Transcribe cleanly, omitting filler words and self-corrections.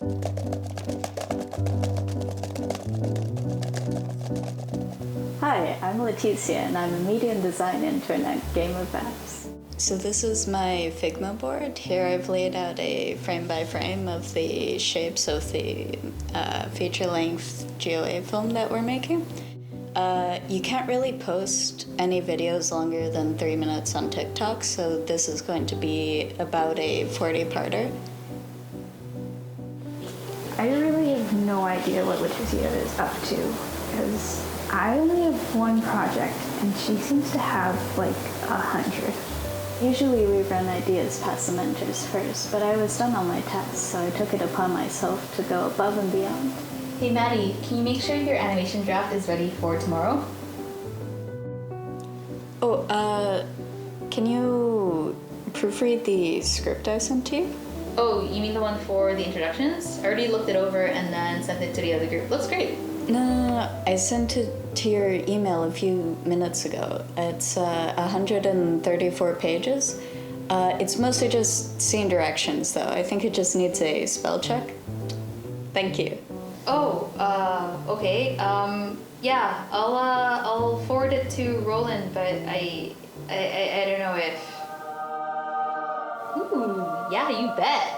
Hi, I'm Leticia, and I'm a media and design intern at GoA Office. So this is my Figma board. Here I've laid out a frame-by-frame of the shapes of the feature-length GoA film that we're making. You can't really post any videos longer than 3 minutes on TikTok, so this is going to be about a 40-parter. I really have no idea what Leticia is up to, because I only have one project, and she seems to have like 100. Usually we run ideas past the mentors first, but I was done all my tasks, so I took it upon myself to go above and beyond. Hey Maddie, can you make sure your animation draft is ready for tomorrow? Oh, can you proofread the script I sent to you? Oh, you mean the one for the introductions? I already looked it over and then sent it to the other group. Looks great. No, I sent it to your email a few minutes ago. It's 134 pages. It's mostly just scene directions, though. I think it just needs a spell check. Thank you. Oh, okay. Yeah, I'll forward it to Roland, but I don't know if. Ooh, yeah, you bet.